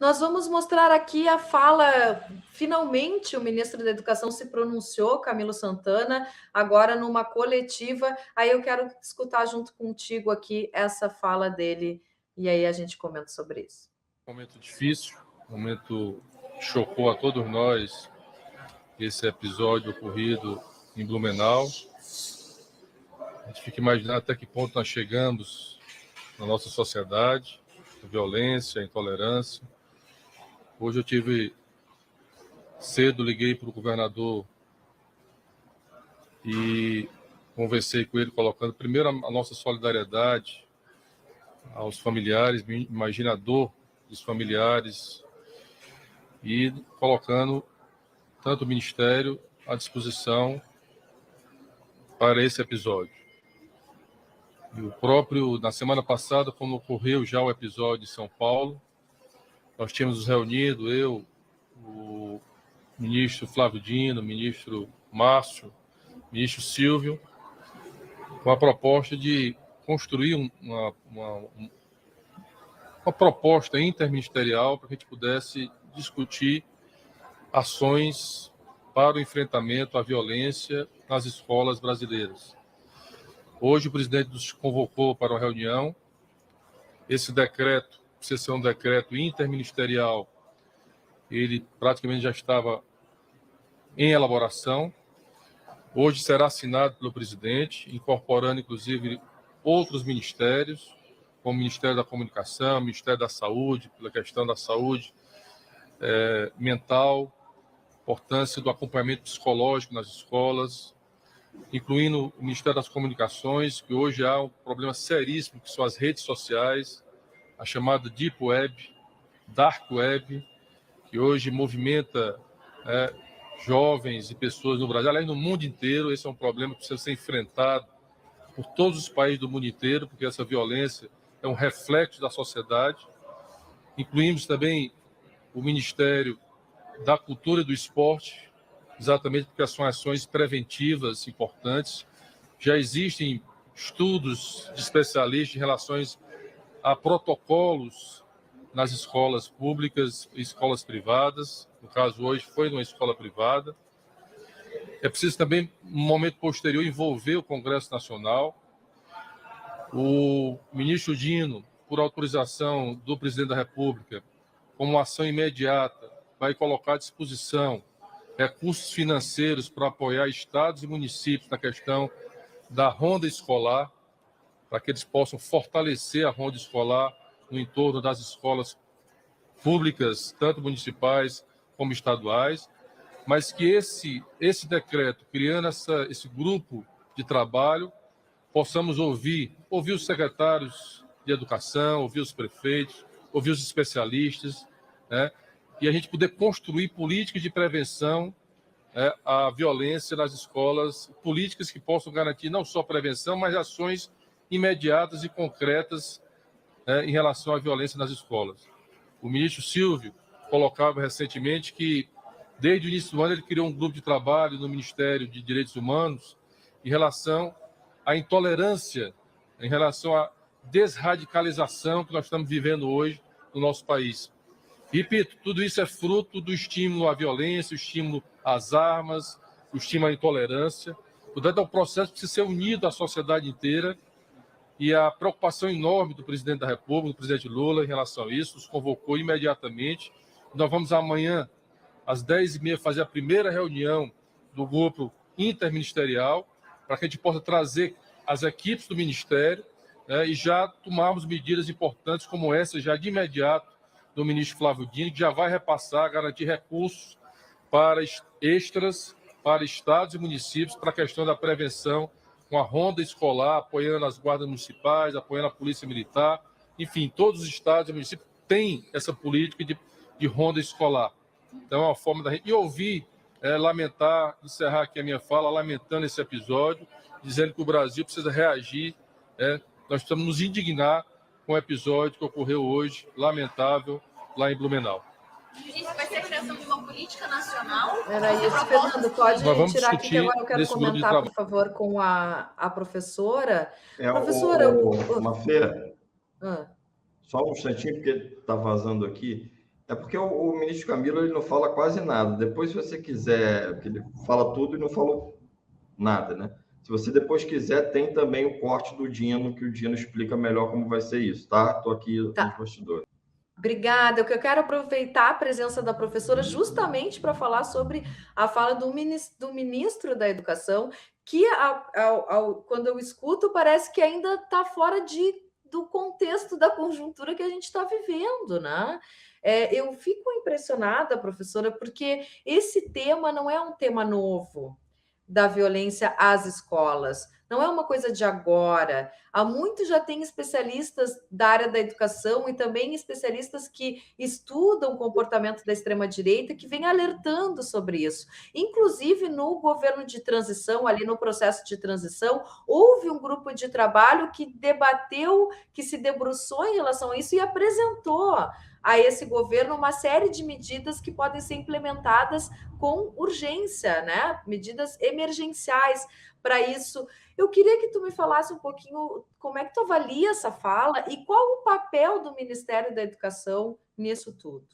Nós vamos mostrar aqui a fala. Finalmente, o ministro da Educação se pronunciou, Camilo Santana, agora numa coletiva. Aí eu quero escutar junto contigo aqui essa fala dele e aí a gente comenta sobre isso. Momento difícil, momento que chocou a todos nós, esse episódio ocorrido em Blumenau. A gente fica imaginando até que ponto nós chegamos na nossa sociedade, a violência, a intolerância. Hoje eu tive cedo, liguei para o governador e conversei com ele, colocando primeiro a nossa solidariedade aos familiares, imagina a dor dos familiares, e colocando tanto o Ministério à disposição para esse episódio. E o próprio, na semana passada, quando ocorreu já o episódio em São Paulo, nós tínhamos nos reunido, eu, o ministro Flávio Dino, o ministro Márcio, o ministro Silvio, com a proposta de construir uma proposta interministerial para que a gente pudesse discutir ações para o enfrentamento à violência nas escolas brasileiras. Hoje o presidente nos convocou para uma reunião. Esse decreto, precisa ser um decreto interministerial, ele praticamente já estava em elaboração. Hoje será assinado pelo presidente, incorporando inclusive outros ministérios, como o Ministério da Comunicação, o Ministério da Saúde, pela questão da saúde mental, importância do acompanhamento psicológico nas escolas, incluindo o Ministério das Comunicações, que hoje há um problema seríssimo, que são as redes sociais, a chamada Deep Web, Dark Web, que hoje movimenta jovens e pessoas no Brasil, além do mundo inteiro. Esse é um problema que precisa ser enfrentado por todos os países do mundo inteiro, porque essa violência é um reflexo da sociedade. Incluímos também o Ministério da Cultura e do Esporte, exatamente porque são ações preventivas importantes. Já existem estudos de especialistas em relação a protocolos nas escolas públicas e escolas privadas. No caso, hoje foi numa escola privada. É preciso também, no momento posterior, envolver o Congresso Nacional. O ministro Dino, por autorização do presidente da República, como ação imediata, vai colocar à disposição recursos financeiros para apoiar estados e municípios na questão da ronda escolar, para que eles possam fortalecer a ronda escolar no entorno das escolas públicas, tanto municipais como estaduais, mas que esse decreto, criando esse grupo de trabalho, possamos ouvir os secretários de educação, ouvir os prefeitos, ouvir os especialistas, né? E a gente poder construir políticas de prevenção à violência nas escolas, políticas que possam garantir não só prevenção, mas ações imediatas e concretas em relação à violência nas escolas. O ministro Silvio colocava recentemente que, desde o início do ano, ele criou um grupo de trabalho no Ministério de Direitos Humanos em relação à intolerância, em relação à desradicalização que nós estamos vivendo hoje no nosso país. Repito, tudo isso é fruto do estímulo à violência, o estímulo às armas, o estímulo à intolerância. Portanto, é um processo que precisa ser unido à sociedade inteira, e a preocupação enorme do presidente da República, do presidente Lula, em relação a isso, nos convocou imediatamente. Nós vamos amanhã, às 10h30, fazer a primeira reunião do grupo interministerial, para que a gente possa trazer as equipes do Ministério e já tomarmos medidas importantes como essa, já de imediato, do ministro Flávio Dino, que já vai repassar, garantir recursos para extras, para estados e municípios, para a questão da prevenção, com a ronda escolar, apoiando as guardas municipais, apoiando a polícia militar. Enfim, todos os estados e municípios têm essa política de ronda escolar. Então, é uma forma da gente... E ouvir, lamentar, encerrar aqui a minha fala, lamentando esse episódio, dizendo que o Brasil precisa reagir. Nós precisamos nos indignar com o episódio que ocorreu hoje, lamentável, lá em Blumenau. Vai ser a criação de uma política nacional? Era isso, Fernando, pode tirar aqui, que agora eu quero comentar, por favor, com a professora. Mafê, só um instantinho, porque está vazando aqui. É porque o ministro Camilo ele não fala quase nada. Depois, se você quiser, porque ele fala tudo e não falou nada, né? Se você depois quiser, tem também o corte do Dino, que o Dino explica melhor como vai ser isso, tá? Estou aqui nos bastidores. Obrigada. Eu quero aproveitar a presença da professora justamente para falar sobre a fala do ministro da Educação, que quando eu escuto parece que ainda está fora do contexto da conjuntura que a gente está vivendo, né? Eu fico impressionada, professora, porque esse tema não é um tema novo da violência às escolas. Não é uma coisa de agora. Há muito já tem especialistas da área da educação e também especialistas que estudam o comportamento da extrema-direita que vêm alertando sobre isso. Inclusive, no governo de transição, ali no processo de transição, houve um grupo de trabalho que debateu, que se debruçou em relação a isso e apresentou a esse governo uma série de medidas que podem ser implementadas com urgência, né? Medidas emergenciais para isso. Eu queria que tu me falasse um pouquinho como é que tu avalia essa fala e qual o papel do Ministério da Educação nisso tudo.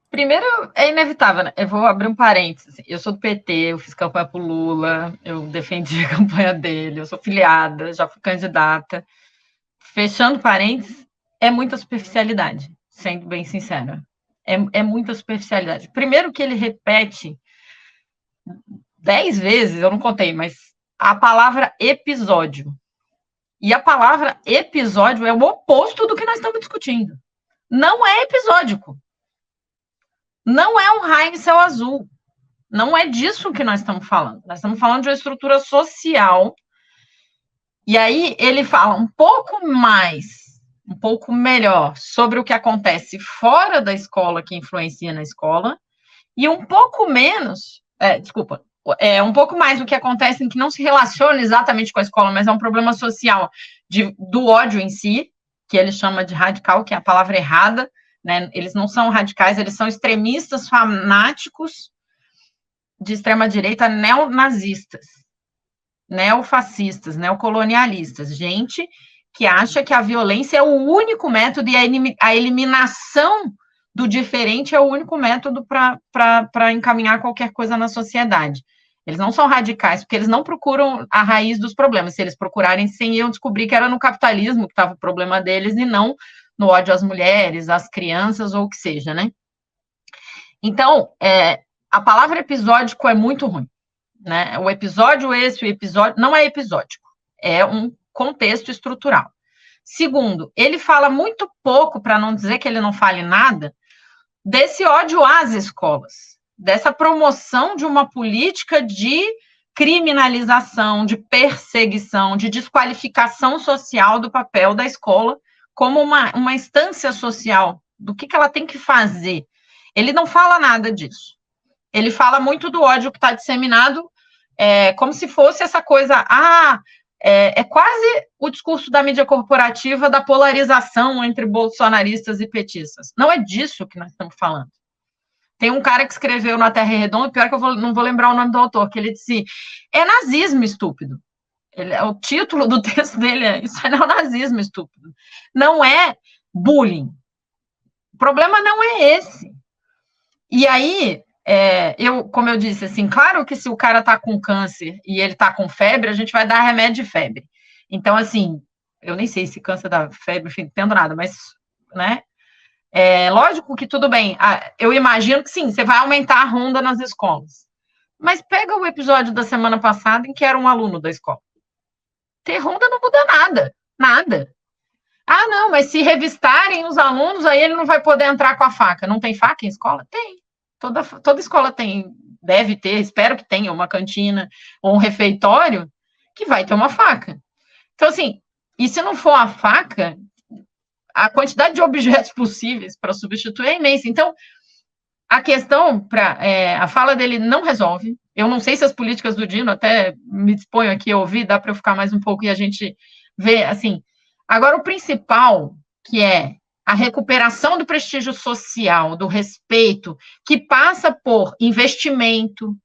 Primeiro, é inevitável, né? Eu vou abrir um parênteses. Eu sou do PT, eu fiz campanha pro Lula, eu defendi a campanha dele, eu sou filiada, já fui candidata. Fechando parênteses, é muita superficialidade, sendo bem sincera. É muita superficialidade. Primeiro que ele repete 10 vezes, eu não contei, mas a palavra episódio. E a palavra episódio é o oposto do que nós estamos discutindo. Não é episódico. Não é um raio em céu azul. Não é disso que nós estamos falando. Nós estamos falando de uma estrutura social. E aí ele fala um pouco mais, um pouco melhor sobre o que acontece fora da escola, que influencia na escola, e um pouco menos, um pouco mais do que acontece em que não se relaciona exatamente com a escola, mas é um problema social do ódio em si, que ele chama de radical, que é a palavra errada, né? Eles não são radicais, eles são extremistas fanáticos de extrema-direita neonazistas, neofascistas, neocolonialistas, gente que acha que a violência é o único método e a eliminação do diferente é o único método para encaminhar qualquer coisa na sociedade. Eles não são radicais, porque eles não procuram a raiz dos problemas. Se eles procurarem, sim, iam descobrir que era no capitalismo que estava o problema deles e não no ódio às mulheres, às crianças ou o que seja, né? Então, a palavra episódico é muito ruim, né? O episódio não é episódico, é um contexto estrutural. Segundo, ele fala muito pouco, para não dizer que ele não fale nada, desse ódio às escolas, dessa promoção de uma política de criminalização, de perseguição, de desqualificação social do papel da escola como uma instância social, do que ela tem que fazer. Ele não fala nada disso. Ele fala muito do ódio que está disseminado, como se fosse essa coisa, é quase o discurso da mídia corporativa da polarização entre bolsonaristas e petistas. Não é disso que nós estamos falando. Tem um cara que escreveu na Terra Redonda, pior que eu não vou lembrar o nome do autor, que ele disse, é nazismo estúpido. O título do texto dele é, isso é neonazismo estúpido. Não é bullying. O problema não é esse. E aí, como eu disse, assim, claro que se o cara tá com câncer e ele tá com febre, a gente vai dar remédio de febre. Então, assim, eu nem sei se câncer dá febre, enfim, não entendo nada, mas, né? Lógico que tudo bem. Eu imagino que sim, você vai aumentar a ronda nas escolas. Mas pega o episódio da semana passada em que era um aluno da escola. Ter ronda não muda nada. Nada. Ah, não, mas se revistarem os alunos, aí ele não vai poder entrar com a faca. Não tem faca em escola? Tem. Toda escola tem, deve ter, espero que tenha uma cantina ou um refeitório que vai ter uma faca. Então, assim, e se não for a faca, a quantidade de objetos possíveis para substituir é imensa. Então, a questão, a fala dele não resolve. Eu não sei se as políticas do Dino, até me disponho aqui a ouvir, dá para eu ficar mais um pouco e a gente vê, assim. Agora, o principal, que é a recuperação do prestígio social, do respeito, que passa por investimento,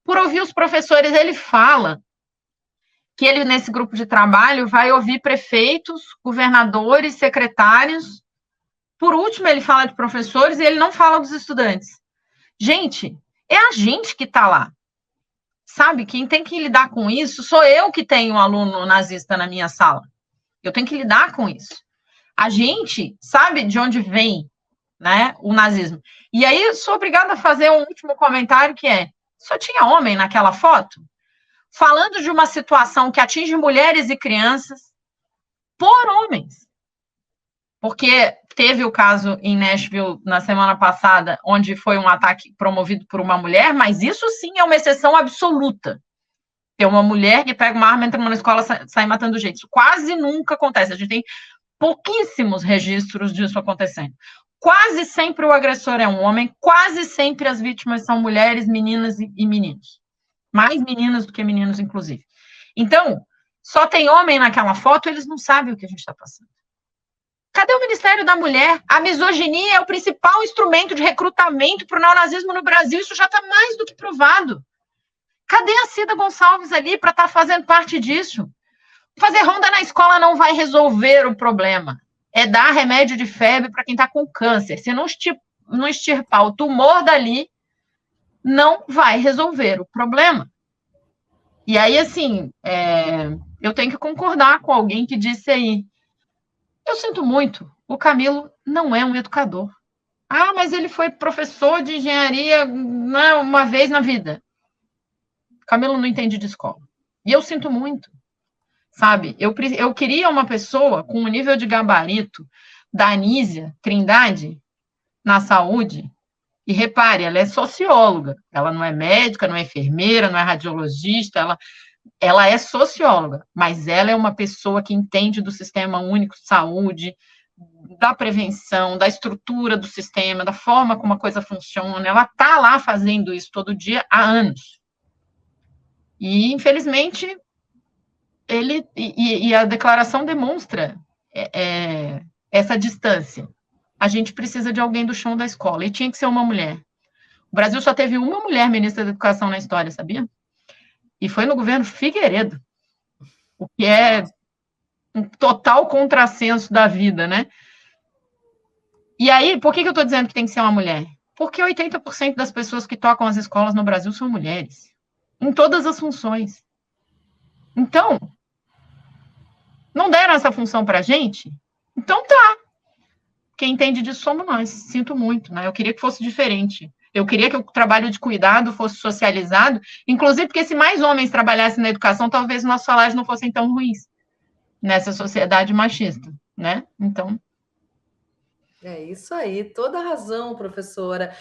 por ouvir os professores. Ele fala que ele, nesse grupo de trabalho, vai ouvir prefeitos, governadores, secretários, Por último, ele fala de professores e ele não fala dos estudantes. Gente, é a gente que está lá. Sabe, quem tem que lidar com isso sou eu que tenho um aluno nazista na minha sala. Eu tenho que lidar com isso. A gente sabe de onde vem, né, o nazismo. E aí, eu sou obrigada a fazer um último comentário, que é, só tinha homem naquela foto? Falando de uma situação que atinge mulheres e crianças por homens. Porque teve o caso em Nashville na semana passada, onde foi um ataque promovido por uma mulher, mas isso sim é uma exceção absoluta. Ter uma mulher que pega uma arma, entra numa escola e sai matando gente. Isso quase nunca acontece. A gente tem pouquíssimos registros disso acontecendo. Quase sempre o agressor é um homem, quase sempre as vítimas são mulheres, meninas e meninos. Mais meninas do que meninos, inclusive. Então, só tem homem naquela foto, eles não sabem o que a gente está passando. Cadê o Ministério da Mulher? A misoginia é o principal instrumento de recrutamento para o neonazismo no Brasil. Isso já está mais do que provado. Cadê a Cida Gonçalves ali para estar fazendo parte disso? Fazer ronda na escola não vai resolver o problema. É dar remédio de febre para quem está com câncer. Se não extirpar o tumor dali, não vai resolver o problema. E aí, assim, eu tenho que concordar com alguém que disse aí, eu sinto muito, o Camilo não é um educador. Ah, mas ele foi professor de engenharia uma vez na vida. Camilo não entende de escola. E eu sinto muito, sabe? Eu queria uma pessoa com o nível de gabarito da Anísia Trindade na saúde. E repare, ela é socióloga. Ela não é médica, não é enfermeira, não é radiologista, ela é socióloga, mas ela é uma pessoa que entende do Sistema Único de Saúde, da prevenção, da estrutura do sistema, da forma como a coisa funciona. Ela está lá fazendo isso todo dia há anos. E, infelizmente, a declaração demonstra essa distância. A gente precisa de alguém do chão da escola, e tinha que ser uma mulher. O Brasil só teve uma mulher ministra da Educação na história, sabia? E foi no governo Figueiredo, o que é um total contrassenso da vida, né? E aí, por que eu estou dizendo que tem que ser uma mulher? Porque 80% das pessoas que tocam as escolas no Brasil são mulheres, em todas as funções. Então, não deram essa função para a gente? Então tá. Quem entende disso somos nós. Sinto muito, né? Eu queria que fosse diferente. Eu queria que o trabalho de cuidado fosse socializado, inclusive porque se mais homens trabalhassem na educação, talvez nossos salários não fossem tão ruins nessa sociedade machista, né? Então... É isso aí, toda razão, professora.